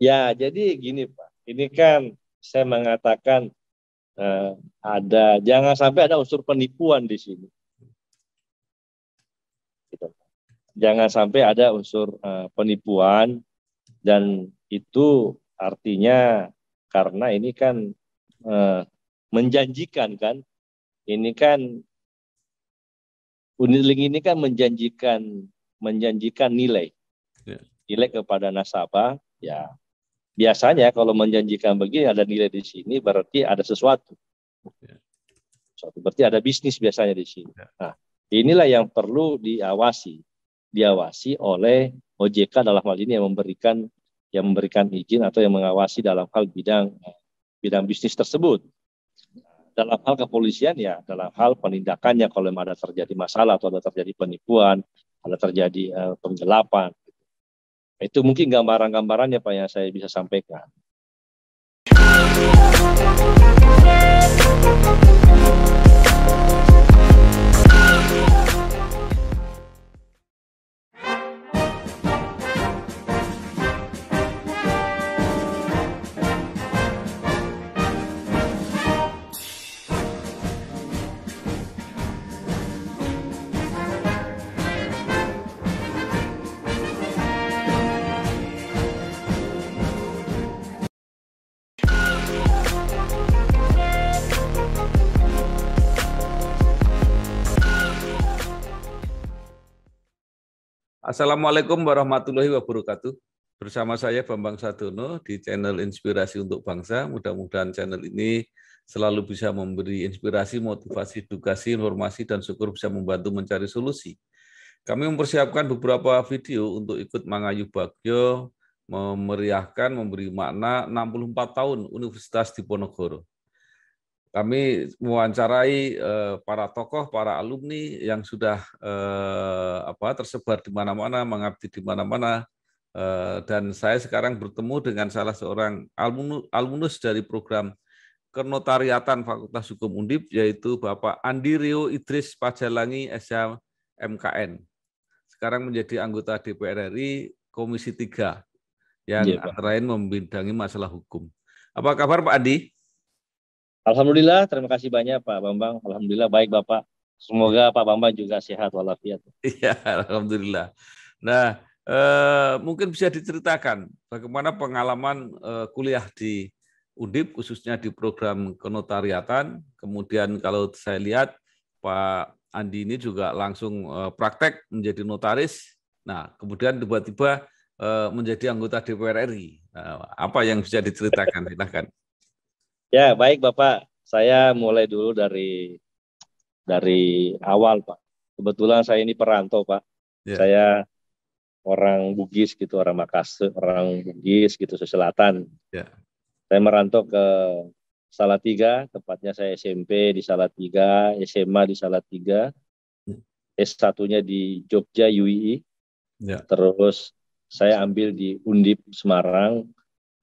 Ya, jadi gini Pak, ini kan saya mengatakan jangan sampai ada unsur penipuan di sini. Gitu. Jangan sampai ada unsur penipuan, dan itu artinya karena ini kan menjanjikan kan, ini kan Unilink ini kan menjanjikan nilai Ya. nilai kepada nasabah. Ya, biasanya kalau menjanjikan begini ada nilai di sini berarti ada sesuatu. Ya. Berarti ada bisnis biasanya di sini. Ya. Nah, inilah yang perlu diawasi oleh OJK dalam hal ini yang memberikan izin atau yang mengawasi dalam hal bidang bisnis tersebut. Dalam hal kepolisian ya dalam hal penindakannya kalau ada terjadi masalah atau ada terjadi penipuan, ada terjadi penggelapan. Itu mungkin gambaran-gambarannya Pak yang saya bisa sampaikan. Assalamualaikum warahmatullahi wabarakatuh. Bersama saya Bambang Sadono di channel Inspirasi untuk Bangsa. Mudah-mudahan channel ini selalu bisa memberi inspirasi, motivasi, edukasi, informasi, dan syukur bisa membantu mencari solusi. Kami mempersiapkan beberapa video untuk ikut Mangayu Bagyo, memeriahkan, memberi makna 64 tahun Universitas Diponegoro. Kami mewawancarai para tokoh, para alumni yang sudah tersebar di mana-mana, mengabdi di mana-mana, dan saya sekarang bertemu dengan salah seorang alumnus dari program Kenotariatan Fakultas Hukum Undip, yaitu Bapak Andi Rio Idris Pajalangi, SH MKN. Sekarang menjadi anggota DPR RI Komisi 3, yang antara lain membidangi masalah hukum. Apa kabar Pak Andi? Alhamdulillah, terima kasih banyak Pak Bambang. Alhamdulillah baik Bapak. Semoga Pak Bambang juga sehat walafiat. Iya, alhamdulillah. Nah, mungkin bisa diceritakan bagaimana pengalaman kuliah di Undip, khususnya di program kenotariatan. Kemudian kalau saya lihat Pak Andi ini juga langsung praktek menjadi notaris. Nah, kemudian tiba-tiba menjadi anggota DPR RI. Nah, apa yang bisa diceritakan? Silahkan. Ya, baik Bapak. Saya mulai dulu dari awal Pak. Kebetulan saya ini perantau Pak. Ya. Saya orang Bugis gitu, orang Makassar, orang Bugis gitu, Selatan. Ya. Saya merantau ke Salatiga, tepatnya saya SMP di Salatiga, SMA di Salatiga, S1-nya di Jogja UII. Ya. Terus saya ambil di Undip Semarang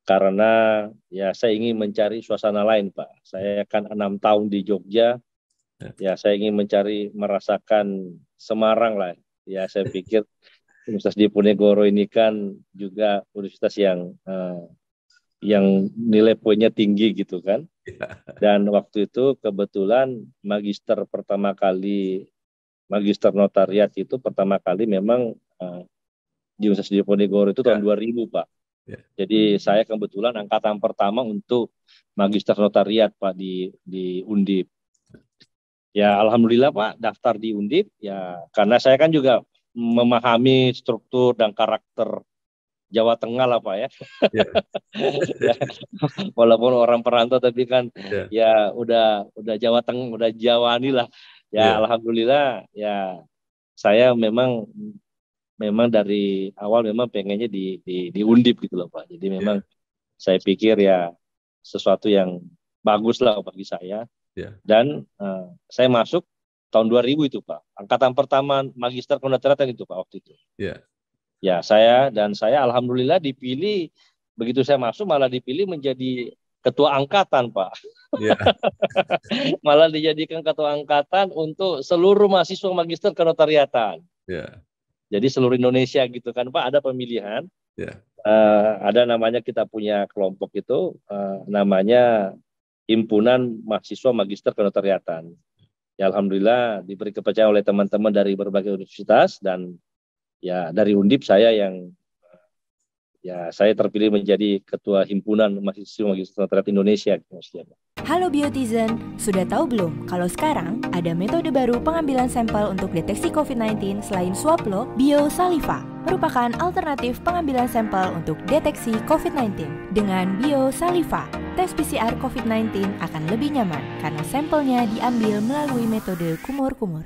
karena ya saya ingin mencari suasana lain Pak. Saya kan 6 tahun di Jogja. Ya saya ingin merasakan Semarang lah. Ya saya pikir Universitas Diponegoro ini kan juga universitas yang nilai poinnya tinggi gitu kan. Dan waktu itu kebetulan magister notariat itu pertama kali memang di Universitas Diponegoro itu tahun 2000 Pak. Jadi saya kebetulan angkatan pertama untuk magister notariat Pak di Undip. Ya alhamdulillah Pak daftar di Undip ya karena saya kan juga memahami struktur dan karakter Jawa Tengah lah Pak ya. Ya, walaupun orang perantau tapi kan ya udah Jawa Tengah, udah Jawani lah. Ya alhamdulillah ya saya memang dari awal memang pengennya di Undip gitu loh Pak. Jadi memang saya pikir ya sesuatu yang bagus lah bagi saya. Dan saya masuk tahun 2000 itu Pak. Angkatan pertama magister kenotariatan itu Pak waktu itu. Ya saya alhamdulillah dipilih, begitu saya masuk malah dipilih menjadi ketua angkatan Pak. Malah dijadikan ketua angkatan untuk seluruh mahasiswa magister kenotariatan. Jadi seluruh Indonesia gitu kan Pak, ada pemilihan. ada namanya, kita punya kelompok itu namanya Himpunan Mahasiswa Magister Kenotariatan. Ya, alhamdulillah diberi kepercayaan oleh teman-teman dari berbagai universitas, dan ya dari Undip saya terpilih menjadi ketua Himpunan Mahasiswa Magister Kenotariatan Indonesia. Halo Biotizen, sudah tahu belum kalau sekarang ada metode baru pengambilan sampel untuk deteksi COVID-19 selain swab lo? Biosaliva merupakan alternatif pengambilan sampel untuk deteksi COVID-19. Dengan Biosaliva, tes PCR COVID-19 akan lebih nyaman karena sampelnya diambil melalui metode kumur-kumur.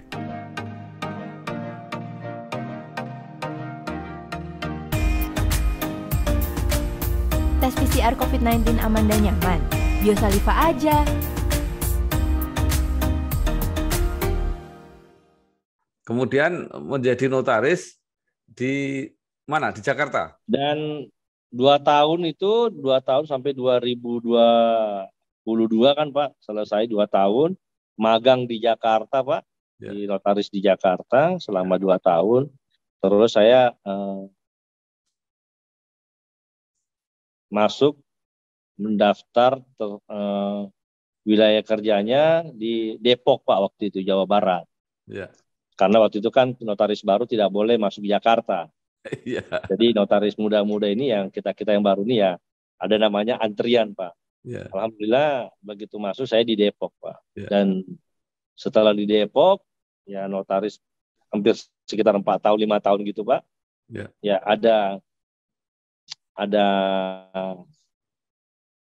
Tes PCR COVID-19 aman dan nyaman. Biosaliva aja. Kemudian menjadi notaris di mana? Di Jakarta. Dan 2 tahun sampai 2022 kan Pak, selesai 2 tahun, magang di Jakarta Pak, di notaris di Jakarta selama 2 tahun. Terus saya masuk mendaftar wilayah kerjanya di Depok Pak, waktu itu Jawa Barat. Ya. Karena waktu itu kan notaris baru tidak boleh masuk Jakarta. Ya. Jadi notaris muda-muda ini, yang kita yang baru ini ya, ada namanya antrian Pak. Ya. Alhamdulillah begitu masuk saya di Depok Pak. Ya. Dan setelah di Depok ya notaris hampir sekitar 4 tahun 5 tahun gitu Pak. Ya. Ya ada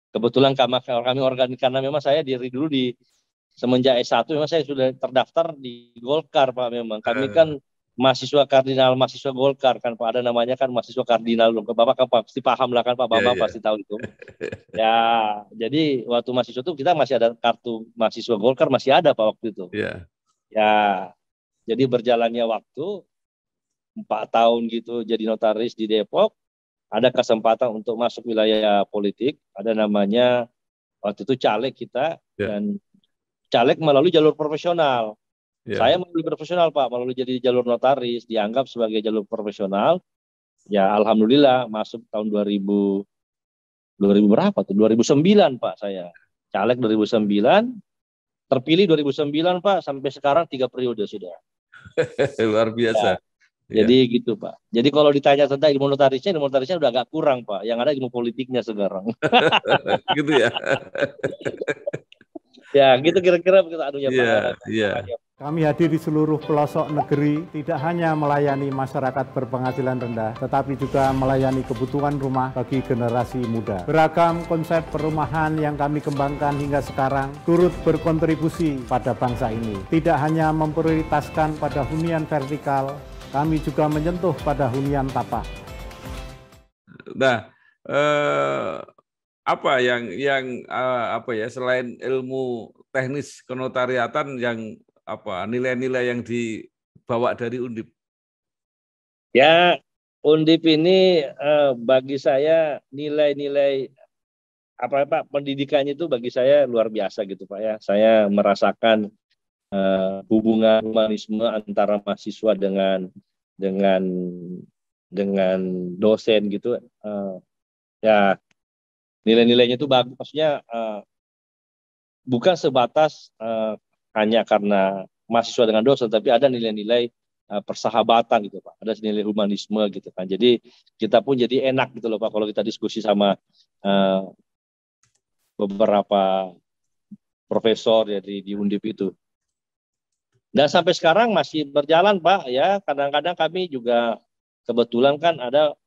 kebetulan kami karena memang saya dari dulu semenjak S1 memang saya sudah terdaftar di Golkar Pak. Memang kami kan mahasiswa kardinal, mahasiswa Golkar kan Pak, ada namanya kan mahasiswa kardinal. Bapak kan pasti paham lah kan Pak Bambang, pasti tahu itu. Ya, jadi waktu mahasiswa itu kita masih ada kartu mahasiswa Golkar, masih ada Pak waktu itu. Ya, jadi berjalannya waktu 4 tahun gitu jadi notaris di Depok, ada kesempatan untuk masuk wilayah politik, ada namanya waktu itu caleg kita, dan caleg melalui jalur profesional. Saya melalui profesional Pak, melalui jadi jalur notaris, dianggap sebagai jalur profesional. Ya alhamdulillah masuk tahun 2000 berapa tuh? 2009 Pak saya. Caleg 2009, terpilih 2009 Pak, sampai sekarang 3 periode sudah. Luar biasa. Jadi gitu Pak. Jadi kalau ditanya tentang ilmu notarisnya udah agak kurang Pak. Yang ada ilmu politiknya sekarang. Gitu ya. Ya gitu kira-kira begitu anunya Pak. Kami hadir di seluruh pelosok negeri, tidak hanya melayani masyarakat berpenghasilan rendah, tetapi juga melayani kebutuhan rumah bagi generasi muda. Beragam konsep perumahan yang kami kembangkan hingga sekarang turut berkontribusi pada bangsa ini. Tidak hanya memprioritaskan pada hunian vertikal, kami juga menyentuh pada hunian tapak. Nah, apa yang selain ilmu teknis kenotariatan, yang nilai-nilai yang dibawa dari Undip? Ya, Undip ini bagi saya nilai-nilai pendidikannya itu bagi saya luar biasa gitu Pak ya. Saya merasakan hubungan humanisme antara mahasiswa dengan dosen gitu. Ya nilai-nilainya itu bagus, maksudnya bukan sebatas hanya karena mahasiswa dengan dosen, tapi ada nilai-nilai persahabatan gitu Pak, ada nilai humanisme gitu kan. Jadi kita pun jadi enak gitu loh Pak kalau kita diskusi sama beberapa profesor ya di Undip itu. Dan sampai sekarang masih berjalan Pak ya. Kadang-kadang kami juga kebetulan kan ada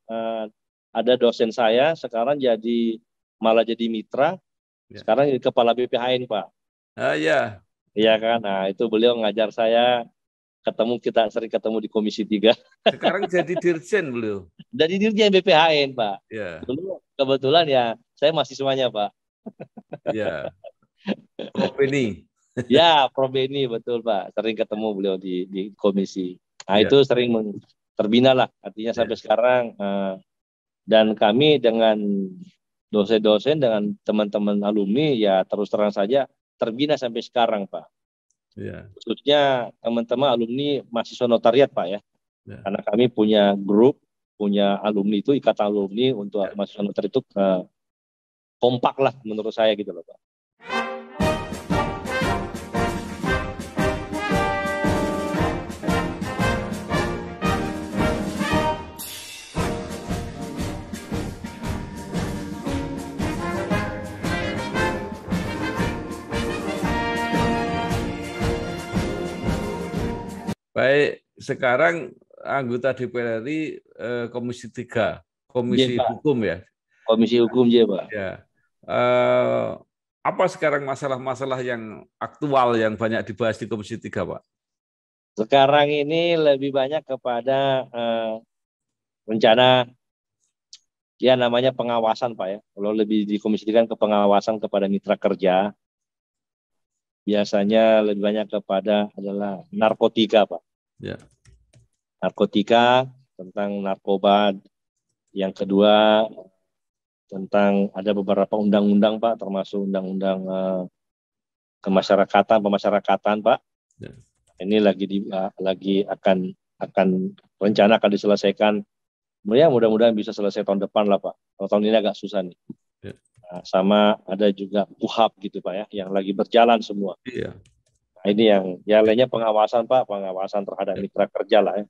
dosen saya sekarang malah jadi mitra. Sekarang jadi kepala BPHN Pak. Iya. Iya kan. Nah, itu beliau ngajar saya, kita sering ketemu di Komisi 3. Sekarang jadi dirjen beliau. Jadi dirjen BPHN Pak. Iya. Dulu kebetulan ya saya mahasiswanya Pak. Iya. Prof Beni. Ya, Prof Beni betul Pak. Sering ketemu beliau di komisi. Nah, itu sering terbina lah. Artinya sampai sekarang dan kami dengan dosen-dosen, dengan teman-teman alumni ya terus terang saja terbina sampai sekarang Pak. Ya. Khususnya teman-teman alumni mahasiswa notariat Pak ya. Karena kami punya grup punya alumni itu, ikatan alumni untuk mahasiswa noter itu kompak lah menurut saya gitu loh Pak. Baik, sekarang anggota DPR RI Komisi 3, Komisi Hukum ya. Komisi Hukum ya Pak. Ya. Apa sekarang masalah-masalah yang aktual yang banyak dibahas di Komisi 3, Pak? Sekarang ini lebih banyak kepada rencana ya namanya pengawasan Pak ya. Kalau lebih dikomisikan ke pengawasan kepada mitra kerja, biasanya lebih banyak kepada adalah narkotika Pak. Ya. Narkotika, tentang narkoba. Yang kedua tentang ada beberapa undang-undang Pak, termasuk undang-undang pemasyarakatan Pak. Ya. Ini lagi akan rencana akan diselesaikan. Ya mudah-mudahan bisa selesai tahun depan lah Pak. Kalau tahun ini agak susah nih. Ya. Nah, sama ada juga KUHAP gitu Pak ya, yang lagi berjalan semua. Iya. Nah, ini yang lainnya pengawasan Pak, pengawasan terhadap mitra kerja lah ya.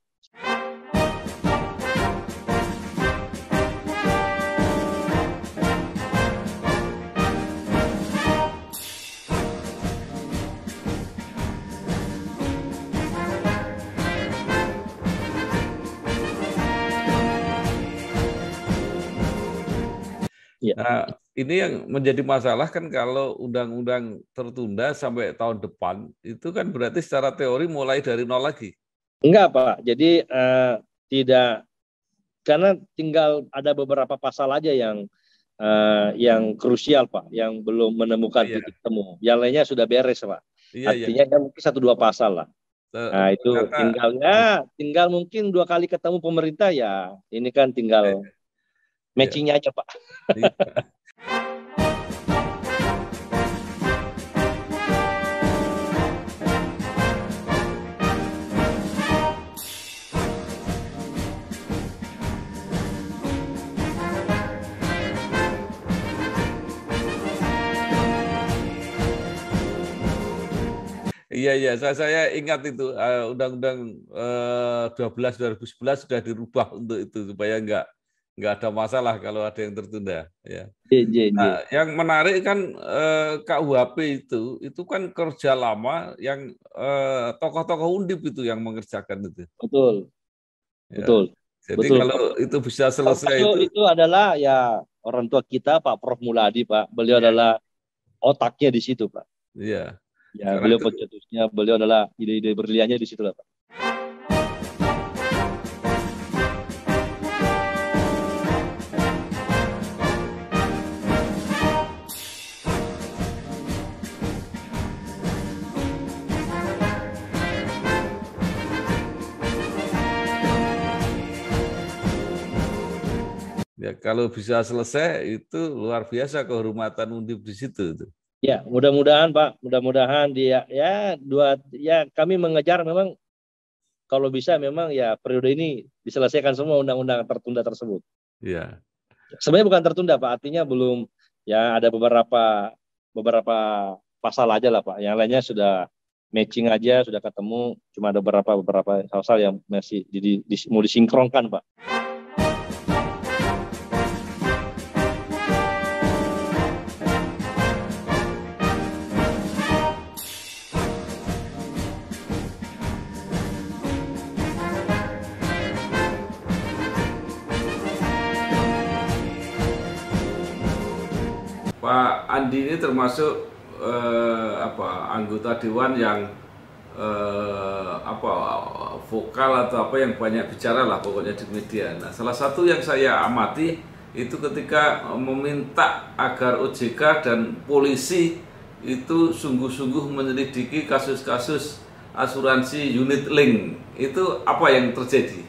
Ya. Nah, ini yang menjadi masalah kan kalau undang-undang tertunda sampai tahun depan, itu kan berarti secara teori mulai dari nol lagi. Enggak Pak, jadi tidak, karena tinggal ada beberapa pasal aja yang krusial Pak, yang belum menemukan titik temu. Yang lainnya sudah beres Pak. Artinya ya mungkin 1-2 pasal lah. Nah itu tinggal mungkin 2 kali ketemu pemerintah ya, ini kan tinggal matchingnya aja Pak. Iya, saya ingat itu Undang-Undang 12 2011 sudah dirubah untuk itu supaya nggak ada masalah kalau ada yang tertunda. Ya. Nah, yang menarik kan KUHP itu kan kerja lama yang tokoh-tokoh Undip itu yang mengerjakan itu. Betul, ya. Betul. Jadi betul. Kalau itu bisa selesai itu adalah ya orang tua kita Pak Prof Muladi Pak, beliau adalah otaknya di situ Pak. Iya. Ya, beliau pencetusnya, beliau adalah ide-ide berliannya di situ lah Pak. Ya, kalau bisa selesai itu luar biasa kehormatan Undip di situ itu. Ya, mudah-mudahan Pak, mudah-mudahan dia kami mengejar memang kalau bisa memang ya periode ini diselesaikan semua undang-undang tertunda tersebut. Iya. Sebenarnya bukan tertunda Pak, artinya belum, ya ada beberapa pasal aja lah Pak. Yang lainnya sudah matching aja, sudah ketemu, cuma ada beberapa hal-hal yang masih mau disinkronkan Pak. Pak Andi ini termasuk anggota dewan yang vokal atau apa yang banyak bicara lah pokoknya di media. Nah, salah satu yang saya amati itu ketika meminta agar OJK dan polisi itu sungguh-sungguh menyelidiki kasus-kasus asuransi unit link. Itu apa yang terjadi?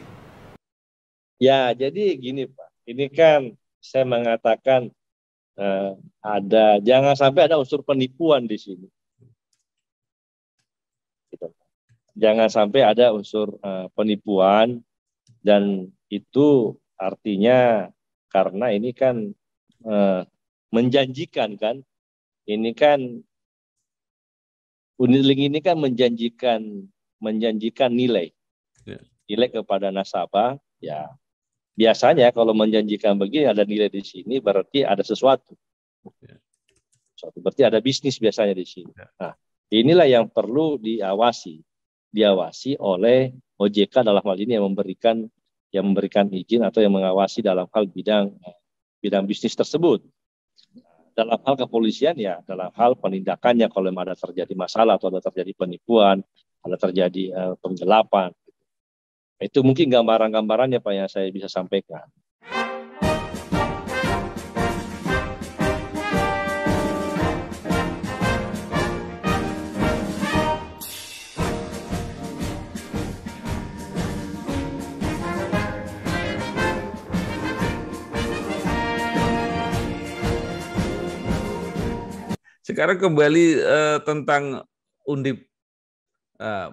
Ya, jadi gini Pak, ini kan saya mengatakan jangan sampai ada unsur penipuan di sini. Gitu. Jangan sampai ada unsur penipuan, dan itu artinya karena ini kan menjanjikan kan, ini kan unit link ini kan menjanjikan nilai kepada nasabah. Ya biasanya kalau menjanjikan begini ada nilai di sini berarti ada sesuatu. Berarti ada bisnis biasanya di sini. Nah, inilah yang perlu diawasi oleh OJK dalam hal ini yang memberikan izin atau yang mengawasi dalam hal bidang bisnis tersebut. Dalam hal kepolisian ya dalam hal penindakannya kalau ada terjadi masalah atau ada terjadi penipuan, ada terjadi penggelapan. Itu mungkin gambaran-gambarannya Pak yang saya bisa sampaikan. Sekarang kembali tentang Undip.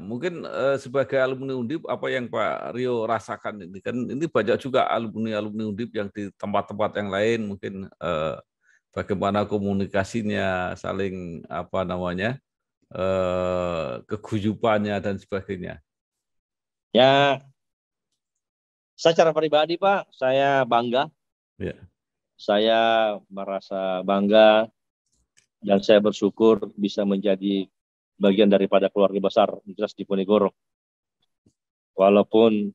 Mungkin sebagai alumni Undip, apa yang Pak Rio rasakan ini kan ini banyak juga alumni Undip yang di tempat-tempat yang lain mungkin bagaimana komunikasinya, saling keguyupannya dan sebagainya. Ya, secara pribadi Pak, saya bangga. Ya. Saya merasa bangga. Dan saya bersyukur bisa menjadi bagian daripada keluarga besar Universitas Diponegoro. Walaupun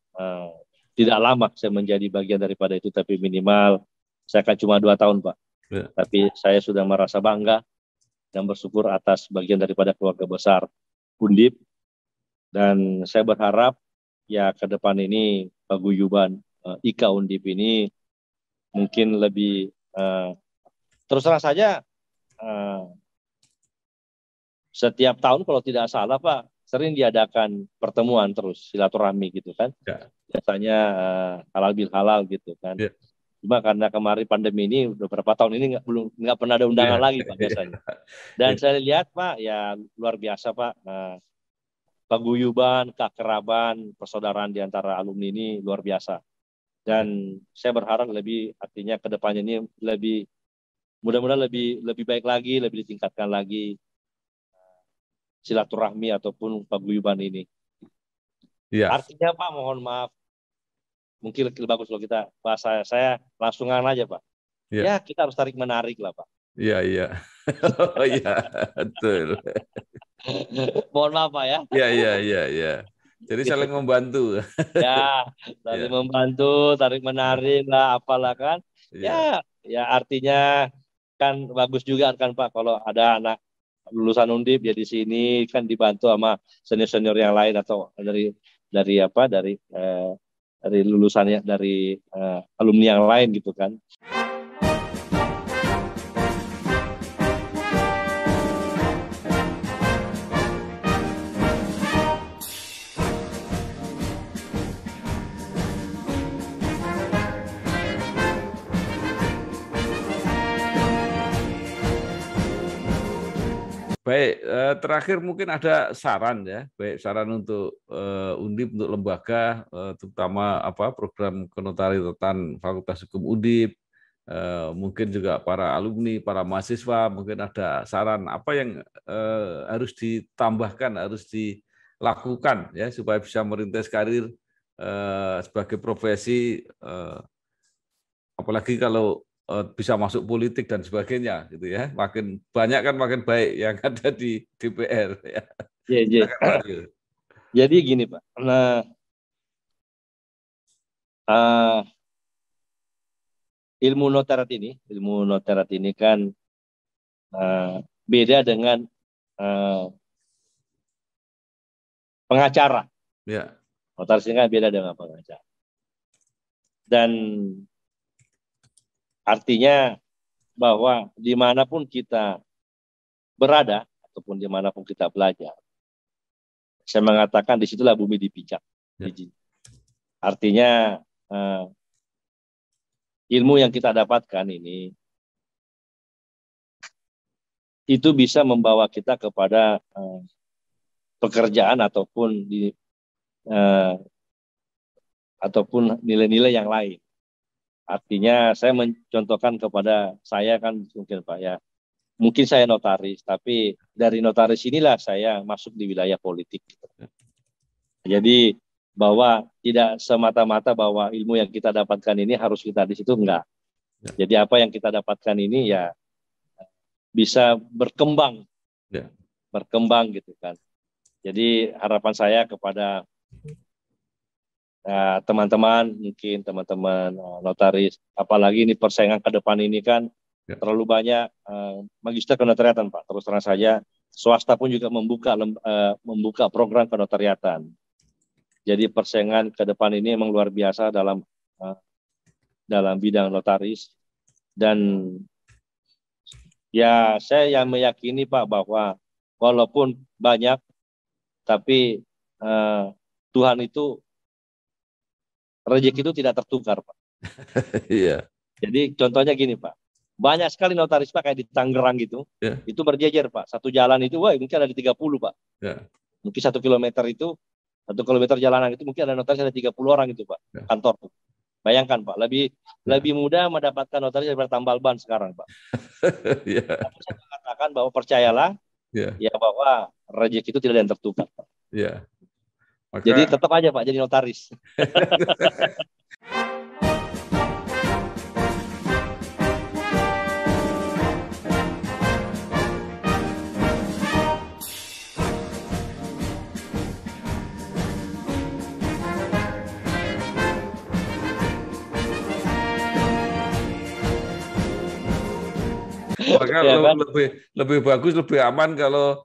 tidak lama saya menjadi bagian daripada itu, tapi minimal saya kan cuma 2 tahun Pak. Ya. Tapi saya sudah merasa bangga dan bersyukur atas bagian daripada keluarga besar Undip. Dan saya berharap ya ke depan ini paguyuban IKA Undip ini mungkin lebih terus terang saja. Setiap tahun kalau tidak salah Pak sering diadakan pertemuan terus silaturahmi gitu kan. Ya. Biasanya halal bil halal gitu kan. Ya. Cuma karena kemarin pandemi ini udah berapa tahun ini nggak pernah ada undangan lagi Pak biasanya. Dan saya lihat Pak ya luar biasa Pak. Paguyuban, keakraban, persaudaraan di antara alumni ini luar biasa. Dan saya berharap artinya ke depannya ini mudah-mudahan lebih baik lagi, lebih ditingkatkan lagi silaturahmi ataupun paguyuban ini. Ya. Artinya Pak, mohon maaf, mungkin lebih bagus kalau kita bahasa saya langsungan aja Pak. Ya kita harus tarik menarik lah Pak. Iya. Oh iya, betul. Mohon maaf Pak ya. Iya. Jadi saling membantu. Ya, saling membantu, tarik menarik lah, apalah kan. Ya artinya kan bagus juga kan Pak kalau ada anak lulusan Undip ya di sini kan dibantu sama senior-senior yang lain atau dari lulusannya dari alumni yang lain gitu kan. Baik, terakhir mungkin ada saran ya, baik saran untuk Undip, untuk lembaga, terutama program kenotariatan Fakultas Hukum Undip, mungkin juga para alumni, para mahasiswa, mungkin ada saran apa yang harus ditambahkan, harus dilakukan ya supaya bisa merintis karir sebagai profesi, apalagi kalau bisa masuk politik dan sebagainya gitu ya, makin banyak kan makin baik yang ada di DPR ya. Iya. Jadi gini Pak, ilmu notarat ini kan beda dengan pengacara. Ya. Notaris ini kan beda dengan pengacara. Dan artinya bahwa dimanapun kita berada ataupun dimanapun kita belajar, saya mengatakan disitulah bumi dipijak. Ya. Artinya ilmu yang kita dapatkan ini itu bisa membawa kita kepada pekerjaan ataupun nilai-nilai yang lain. Artinya saya mencontohkan kepada saya kan mungkin Pak ya, mungkin saya notaris, tapi dari notaris inilah saya masuk di wilayah politik. Jadi bahwa tidak semata-mata bahwa ilmu yang kita dapatkan ini harus kita di situ, enggak. Jadi apa yang kita dapatkan ini ya bisa berkembang, berkembang gitu kan. Jadi harapan saya kepada teman-teman, mungkin teman-teman notaris, apalagi ini persaingan ke depan ini kan terlalu banyak magister kenotariatan Pak. Terus terang saja, swasta pun juga membuka program kenotariatan. Jadi persaingan ke depan ini memang luar biasa dalam bidang notaris. Dan ya saya yang meyakini Pak bahwa walaupun banyak, tapi Tuhan itu rezeki itu tidak tertukar, Pak. Iya. Jadi contohnya gini, Pak. Banyak sekali notaris Pak kayak di Tangerang gitu. Itu berjejer, Pak. Satu jalan itu, wah mungkin ada di 30, Pak. Mungkin 1 kilometer itu, 1 kilometer jalanan itu mungkin ada notaris ada 30 orang itu, Pak. Kantor. Bayangkan, Pak. Lebih mudah mendapatkan notaris daripada tambal ban sekarang, Pak. Tapi saya mengatakan bahwa percayalah, ya bahwa rezeki itu tidak ada yang tertukar, Pak. Jadi tetap aja Pak jadi notaris. Maka ya, kan? lebih bagus, lebih aman kalau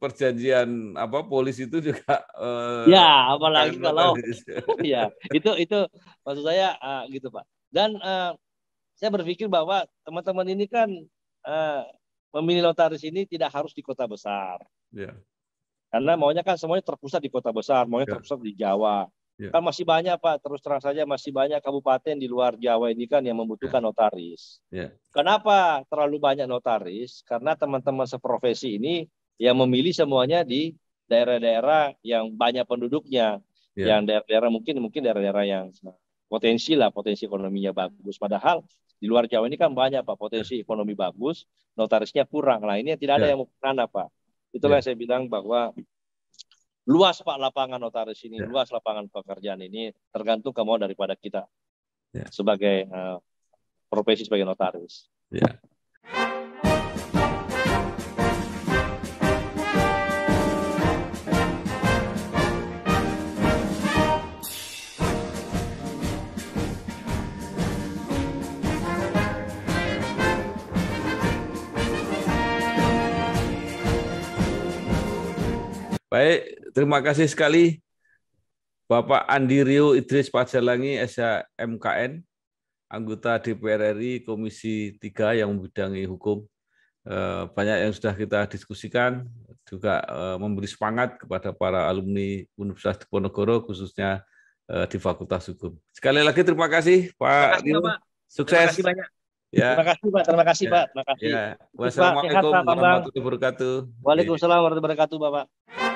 perjanjian polis itu juga ya apalagi kalau ya itu maksud saya gitu Pak. Dan saya berpikir bahwa teman-teman ini kan memilih notaris ini tidak harus di kota besar. Karena maunya kan semuanya terpusat di kota besar, maunya terpusat di Jawa. Kan masih banyak Pak, terus terang saja masih banyak kabupaten di luar Jawa ini kan yang membutuhkan notaris. Kenapa terlalu banyak notaris? Karena teman-teman seprofesi ini yang memilih semuanya di daerah-daerah yang banyak penduduknya, yang daerah-daerah mungkin daerah-daerah yang potensi ekonominya bagus. Padahal di luar Jawa ini kan banyak Pak potensi ekonomi bagus, notarisnya kurang. Nah ini tidak ada yang mau kemana Pak. Itulah yang saya bilang bahwa luas Pak lapangan notaris ini, luas lapangan pekerjaan ini, tergantung kemauan daripada kita sebagai profesi sebagai notaris. Baik, terima kasih sekali Bapak Andi Rio Idris Pajalangi, SHMKN, anggota DPR RI Komisi 3 yang membidangi hukum. Banyak yang sudah kita diskusikan, juga memberi semangat kepada para alumni Universitas Diponegoro, khususnya di Fakultas Hukum. Sekali lagi terima kasih Pak Rio. Sukses. Terima kasih banyak. Terima kasih Pak. Terima kasih Pak. Terima kasih. Wassalamualaikum warahmatullahi wabarakatuh. Waalaikumsalam warahmatullahi wabarakatuh Bapak.